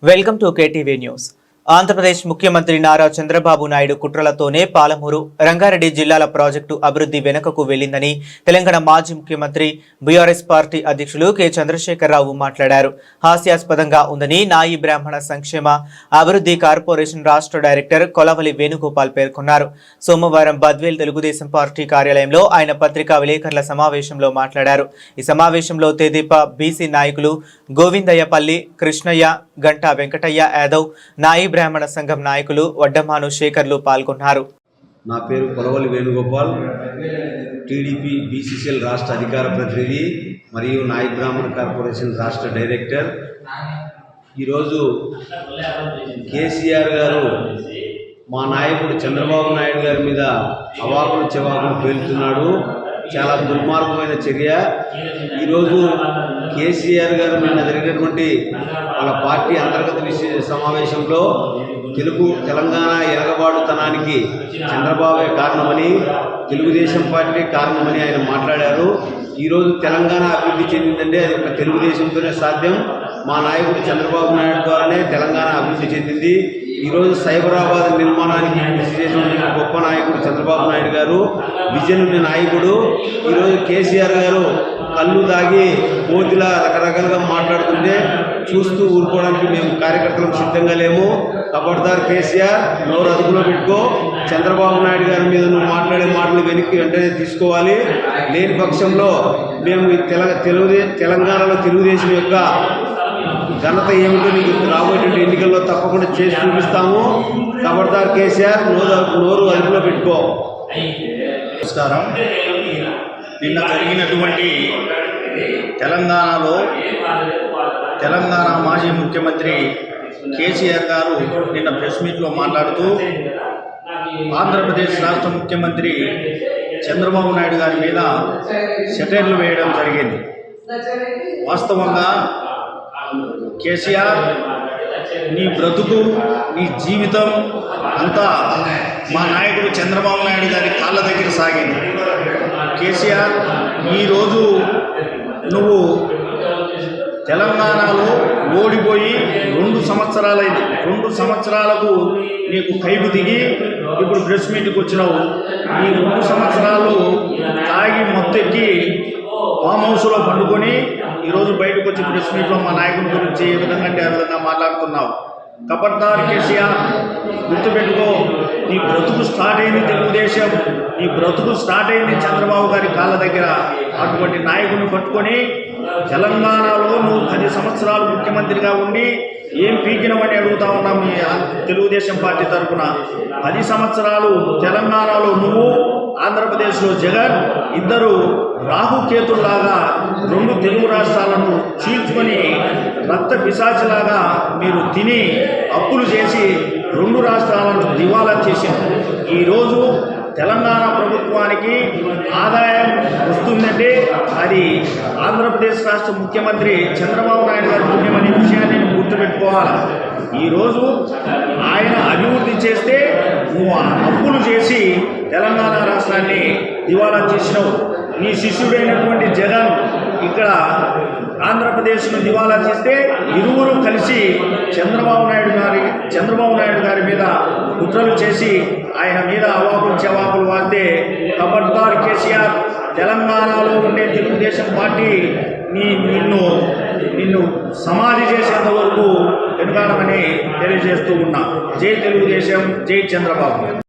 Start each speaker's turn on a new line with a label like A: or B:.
A: Welcome to KTV news. Andhra Pradesh ముఖ్యమంత్రి నారా చంద్రబాబు నాయుడు కుట్రలతోనే పాలమూరు, రంగారెడ్డి జిల్లాల project అభివృద్ధి వెనుకకు వెళ్లిందని తెలంగాణ మాజీ ముఖ్యమంత్రి బీఆర్ఎస్ పార్టీ అధ్యక్షులు కె చంద్రశేఖరరావు మాట్లాడారు. హాస్యాస్పదంగా ఉందని నాయి బ్రాహ్మణ సంక్షేమ అభివృద్ధి కార్పొరేషన్ రాష్ట్ర డైరెక్టర్ కొలవలి వేణుగోపాల్ పేర్కొన్నారు. సోమవారం బద్వేల్ తెలుగుదేశం పార్టీ కార్యాలయంలో ఆయన పత్రికా విలేకరుల సమావేశంలో మాట్లాడారు. ఈ సమావేశంలో తెదేపా బీసీ నాయకులు గోవిందయ్యపల్లి, కృష్ణయ్య, గంటా వెంకటయ్య యాదవ్, నాయి బ్రాహ్మణ సంఘం నాయకులు వడ్డమాను శేఖర్లు పాల్గొన్నారు.
B: నా పేరు కొలవలి వేణుగోపాల్, టీడీపీ బీసీసీఎల్ రాష్ట్ర అధికార ప్రతినిధి మరియు నాయి బ్రాహ్మణ కార్పొరేషన్ రాష్ట్ర డైరెక్టర్. ఈరోజు కేసీఆర్ గారు మా నాయకుడు చంద్రబాబు నాయుడు గారి మీద అవాకులు చెవాకులు పేలుతున్నాడు. చాలా దుర్మార్గమైన చర్య. ఈరోజు కేసీఆర్ గారు నిన్న జరిగినటువంటి వాళ్ళ పార్టీ అంతర్గత సమావేశంలో తెలంగాణ ఎరగబాటుతనానికి చంద్రబాబే కారణమని, తెలుగుదేశం పార్టీ కారణమని ఆయన మాట్లాడారు. ఈరోజు తెలంగాణ అభివృద్ధి చెందిందంటే అది ఒక తెలుగుదేశంతోనే సాధ్యం. మా నాయకుడు చంద్రబాబు నాయుడు ద్వారానే తెలంగాణ అభివృద్ధి చెందింది. ఈరోజు సైబరాబాద్ నిర్మాణానికి కృషి చేసిన గొప్ప నాయకుడు చంద్రబాబు నాయుడు గారు, విజన్ ఉన్న నాయకుడు. ఈరోజు కేసీఆర్ గారు కళ్ళు దాగి కోతిలా రకరకాలుగా మాట్లాడుతుంటే చూస్తూ ఊరుకోవడానికి మేము కార్యకర్తలకు సిద్ధంగా లేము. ఖబర్దార్ కేసీఆర్, నోరు అదుపులో పెట్టుకో. చంద్రబాబు నాయుడు గారి మీద నువ్వు మాట్లాడే మాటలు వెంటనే తీసుకోవాలి. లేని పక్షంలో మేము తెలంగాణలో తెలుగుదేశం యొక్క ఘనత ఏమిటో నీకు రాబోయేటువంటి ఎన్నికల్లో తప్పకుండా చేసి చూపిస్తాము. ఖబర్దార్ కేసీఆర్, నోరు అదుపులో పెట్టుకో.
C: నమస్కారం. నిన్న జరిగినటువంటి తెలంగాణలో తెలంగాణ మాజీ ముఖ్యమంత్రి కేసీఆర్ గారు నిన్న ప్రెస్ మీట్లో మాట్లాడుతూ ఆంధ్రప్రదేశ్ రాష్ట్ర ముఖ్యమంత్రి చంద్రబాబు నాయుడు గారి మీద సెటైర్లు వేయడం జరిగింది. వాస్తవంగా కేసీఆర్, నీ బ్రతుకు, నీ జీవితం అంతా మా నాయకుడు చంద్రబాబు నాయుడు గారి కాళ్ళ దగ్గర సాగింది. కేసీఆర్, ఈరోజు నువ్వు తెలంగాణలో ఓడిపోయి 2 సంవత్సరాలైంది. 2 సంవత్సరాలకు నీకు కైపు దిగి ఇప్పుడు ప్రెస్ మీట్కి వచ్చినావు. ఈ 2 సంవత్సరాలు తాగి మొత్తెక్కి ఫామ్ హౌస్లో పండుకొని ఈరోజు బయటకు వచ్చి ప్రెస్ మీట్లో మా నాయకుడి గురించి ఏ విధంగా అంటే ఆ విధంగా మాట్లాడుతున్నావు. ఖబర్దార్ కేసీఆర్, గుర్తుపెట్టుకో. నీ బ్రతుకు స్టార్ట్ అయింది తెలుగుదేశం, నీ బ్రతుకు స్టార్ట్ అయింది చంద్రబాబు గారి కాళ్ళ దగ్గర. అటువంటి నాయకుడిని పట్టుకొని తెలంగాణలో నువ్వు 10 సంవత్సరాలు ముఖ్యమంత్రిగా ఉండి ఏం పీకినవని అడుగుతా ఉన్నాం మీ తెలుగుదేశం పార్టీ తరఫున. 10 సంవత్సరాలు తెలంగాణలో నువ్వు, ఆంధ్రప్రదేశ్లో జగన్, ఇద్దరు రాహుకేతుల్లాగా 2 తెలుగు రాష్ట్రాలను చీల్చుకొని రక్త పిశాచిలాగా మీరు తిని అప్పులు చేసి 2 రాష్ట్రాలను దివాలా చేసింది. ఈరోజు తెలంగాణ ప్రభుత్వానికి ఆదాయం వస్తుందంటే అది ఆంధ్రప్రదేశ్ రాష్ట్ర ముఖ్యమంత్రి చంద్రబాబు నాయుడు గారి పుణ్యమనే విషయాన్ని గుర్తుపెట్టుకోవాలి. ఈరోజు ఆయన అభివృద్ధి చేస్తే నువ్వు అప్పులు చేసి తెలంగాణ రాష్ట్రాన్ని దివాలా చేసినావు. నీ శిష్యుడైనటువంటి జగన్ ఇక్కడ ఆంధ్రప్రదేశ్ను దివాలా చేస్తే ఇరువురు కలిసి చంద్రబాబు నాయుడు గారి మీద కుట్రలు చేసి ఆయన మీద అవాకులు చెవాకులు వాడితే ఖబర్దార్ కేసీఆర్, తెలంగాణలో ఉండే తెలుగుదేశం పార్టీ నిన్ను సమాధి చేసేంత వరకు వెనుకాడమని తెలియజేస్తూ ఉన్నా. జై తెలుగుదేశం, జై చంద్రబాబు.